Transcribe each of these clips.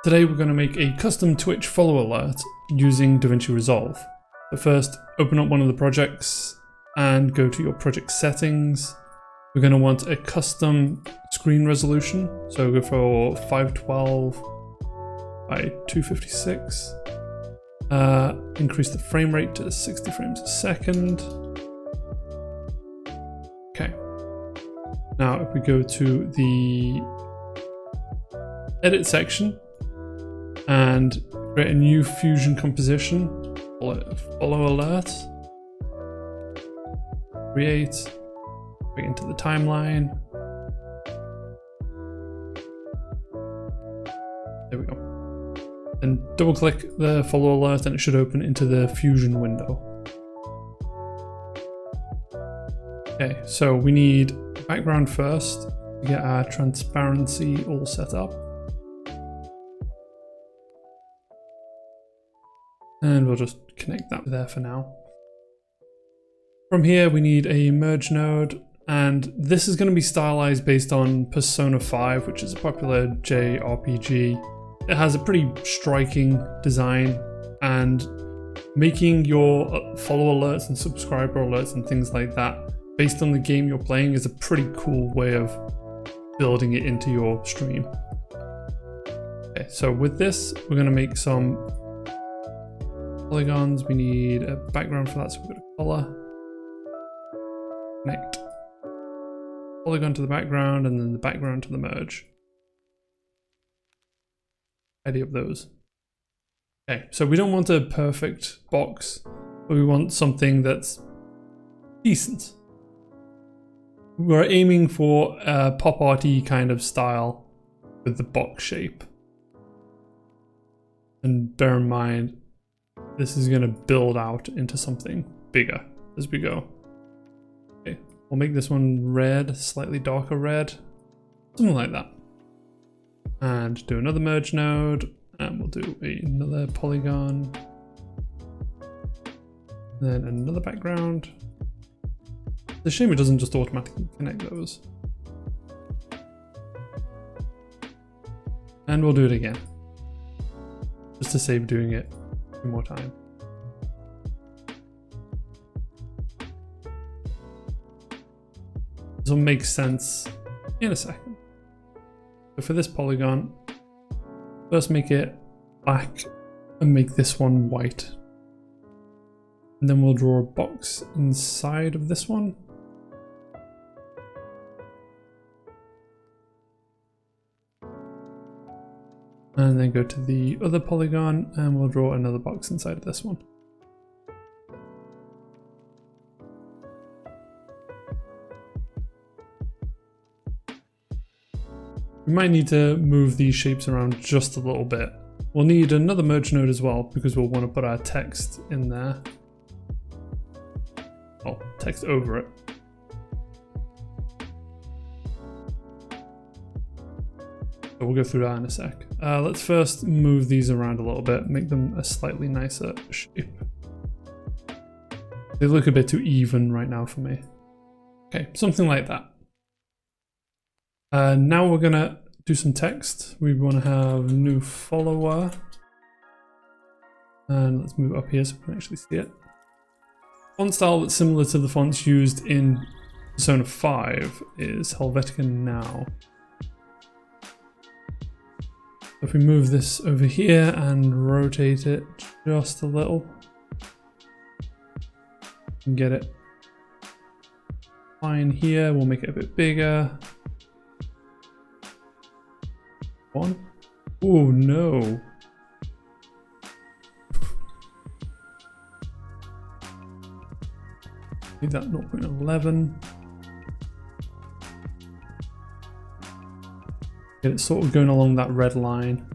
Today we're going to make a custom Twitch follow alert using Davinci Resolve. So first, open up one of the projects and go to your project settings. We're going to want a custom screen resolution, so go for 512 by 256. Increase the frame rate to 60 frames a second. Okay. Now if we go to the edit section and create a new fusion composition, call it follow alert, create, bring it into the timeline. There we go. Then double click the follow alert and it should open into the fusion window. Okay, so we need background first to get our transparency all set up. And we'll just connect that there for now. From here, we need a merge node, and this is going to be stylized based on Persona 5, which is a popular JRPG. It has a pretty striking design, and making your follow alerts and subscriber alerts and things like that based on the game you're playing is a pretty cool way of building it into your stream. Okay, so with this, we're going to make some polygons. We need a background for that, so we've got a color. Connect polygon to the background and then the background to the merge. Tidy up those. Okay, so we don't want a perfect box, but we want something that's decent. We're aiming for a pop arty kind of style with the box shape. And bear in mind, this is going to build out into something bigger as we go. Okay, we'll make this one red, slightly darker red, something like that. And do another merge node, and we'll do another polygon. Then another background. It's a shame it doesn't just automatically connect those. And we'll do it again, just to save doing it one more time. This will make sense in a second. So for this polygon, first make it black and make this one white. And then we'll draw a box inside of this one. And then go to the other polygon and we'll draw another box inside of this one. We might need to move these shapes around just a little bit. We'll need another merge node as well because we'll want to put our text in there. Oh, text over it. So we'll go through that in a sec. Let's first move these around a little bit, make them a slightly nicer shape. They look a bit too even right now for me. Okay, something like that. Now we're gonna do some text. We want to have new follower. And let's move up here so we can actually see it. Font style that's similar to the fonts used in Persona 5 is Helvetica Now. If we move this over here and rotate it just a little, and get it fine here, we'll make it a bit bigger. One. Oh no. Leave that 0.11. Get it sort of going along that red line.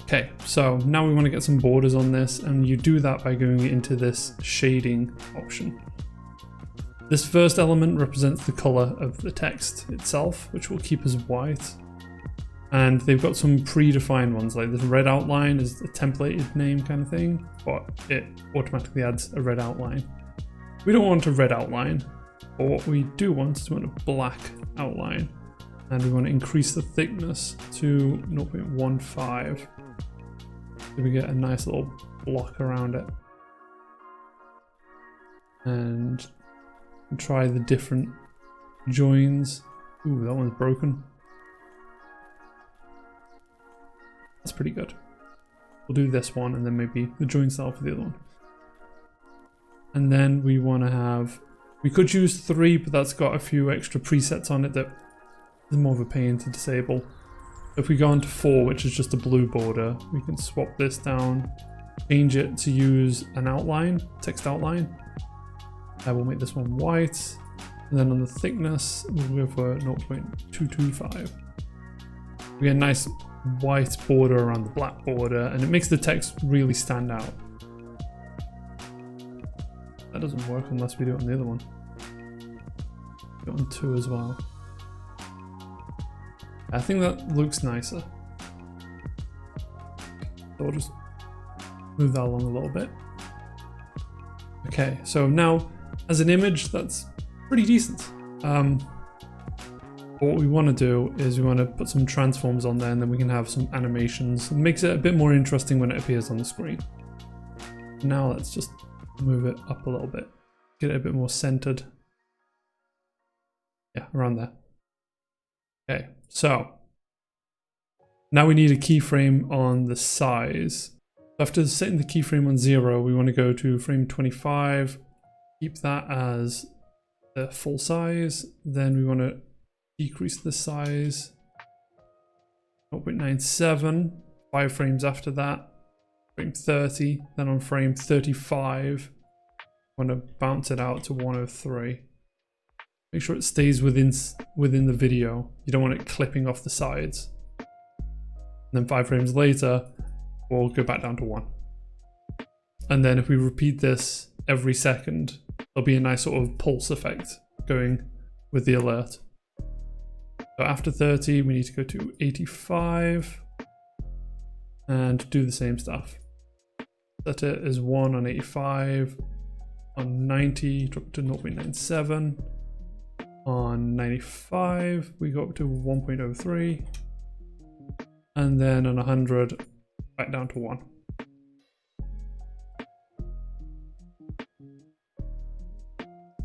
Okay, so now we want to get some borders on this, and you do that by going into this shading option. This first element represents the color of the text itself, which will keep as white. And they've got some predefined ones, like this red outline is a templated name kind of thing, but it automatically adds a red outline. We don't want a red outline. But what we do want is we want a black outline, and we want to increase the thickness to 0.15 so we get a nice little block around it. And try the different joins. Ooh, that one's broken. That's pretty good. We'll do this one and then maybe the join style for the other one. And then we want to have, we could use 3, but that's got a few extra presets on it that is more of a pain to disable. If we go on to 4, which is just a blue border, we can swap this down, change it to use an outline, text outline. We'll make this one white. And then on the thickness, we'll go for 0.225. We get a nice white border around the black border, and it makes the text really stand out. That doesn't work unless we do it on the other one. Do it on 2 as well. I think that looks nicer. So we'll just move that along a little bit. Okay, so now as an image, that's pretty decent. What we want to do is we want to put some transforms on there, and then we can have some animations. It makes it a bit more interesting when it appears on the screen. Now let's just move it up a little bit, get it a bit more centered. Yeah, around there. Okay, so now we need a keyframe on the size. After setting the keyframe on 0, we want to go to frame 25, keep that as the full size. Then we want to decrease the size 0.97, 5 frames after that, frame 30. Then on frame 35, I want to bounce it out to 103. Make sure it stays within the video. You don't want it clipping off the sides. And then 5 frames later, we'll go back down to 1. And then if we repeat this every second, there'll be a nice sort of pulse effect going with the alert. So after 30, we need to go to 85 and do the same stuff. Set it as 1 on 85, on 90, drop it to 0.97. On 95, we go up to 1.03. And then on 100, back down to 1.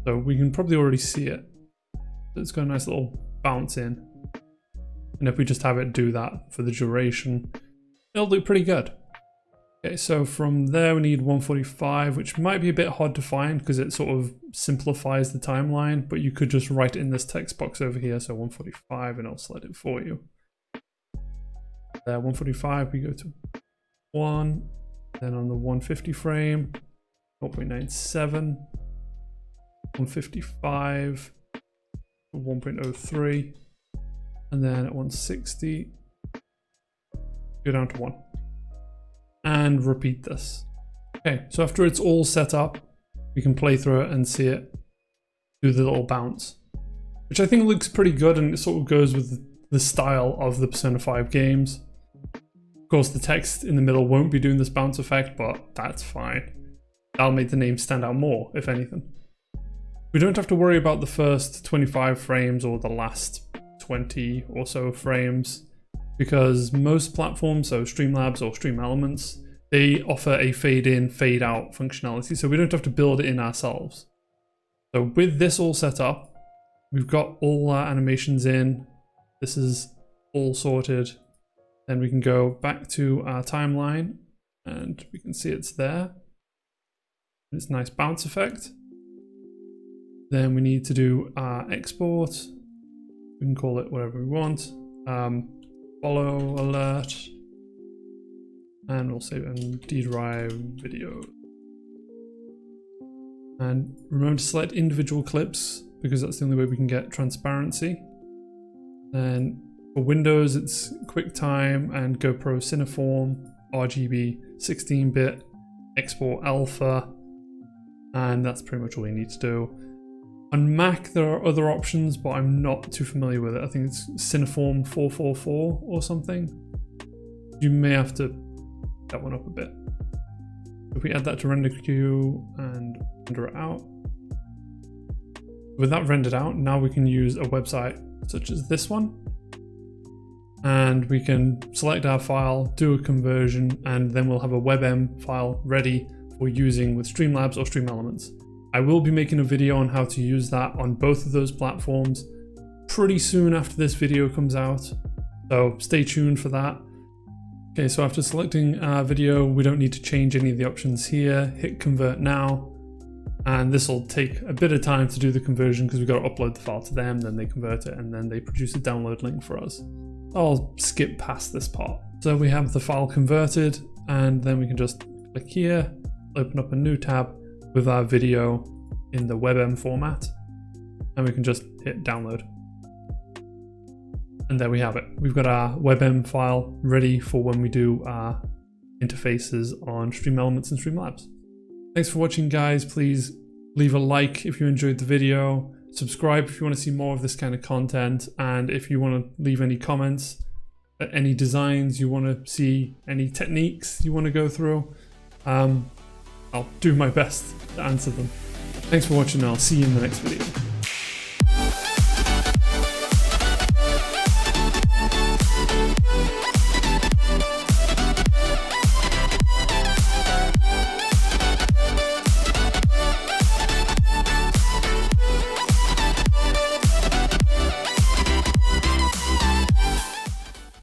So we can probably already see it. It's got a nice little bounce in. And if we just have it do that for the duration, it'll look pretty good. Okay, so from there we need 145, which might be a bit hard to find because it sort of simplifies the timeline, but you could just write it in this text box over here, so 145, and I'll select it for you. There, 145, we go to 1, then on the 150 frame, 0.97, 155, 1.03, and then at 160, go down to 1. And repeat this. Okay, so after it's all set up, we can play through it and see it do the little bounce, which I think looks pretty good, and it sort of goes with the style of the Persona 5 games. Of course, the text in the middle won't be doing this bounce effect, but that's fine. That'll make the name stand out more, if anything. We don't have to worry about the first 25 frames or the last 20 or so frames, because most platforms, so Streamlabs or StreamElements, they offer a fade in, fade out functionality, so we don't have to build it in ourselves. So with this all set up, we've got all our animations in, this is all sorted, then we can go back to our timeline and we can see it's there. It's a nice bounce effect. Then we need to do our export. We can call it whatever we want. Follow alert, and we'll save it in D-Drive video. And remember to select individual clips because that's the only way we can get transparency. Then for Windows, it's QuickTime and GoPro Cineform, RGB 16-bit, export alpha, and that's pretty much all you need to do. On Mac, there are other options, but I'm not too familiar with it. I think it's Cineform 444 or something. You may have to that one up a bit. If we add that to render queue and render it out, With that rendered out, now we can use a website such as this one. And we can select our file, do a conversion, and then we'll have a Webm file ready for using with Streamlabs or StreamElements. I will be making a video on how to use that on both of those platforms pretty soon after this video comes out, so stay tuned for that. Okay, so after selecting our video, we don't need to change any of the options here. Hit convert now, and this will take a bit of time to do the conversion because we've got to upload the file to them, then they convert it, and then they produce a download link for us. I'll skip past this part. So we have the file converted, and then we can just click here, open up a new tab with our video in the Webm format, and we can just hit download. And there we have it. We've got our Webm file ready for when we do our interfaces on StreamElements and Streamlabs. Thanks for watching, guys. Please leave a like if you enjoyed the video. Subscribe if you want to see more of this kind of content. And if you want to leave any comments, any designs you want to see, any techniques you want to go through, I'll do my best to answer them. Thanks for watching, and I'll see you in the next video.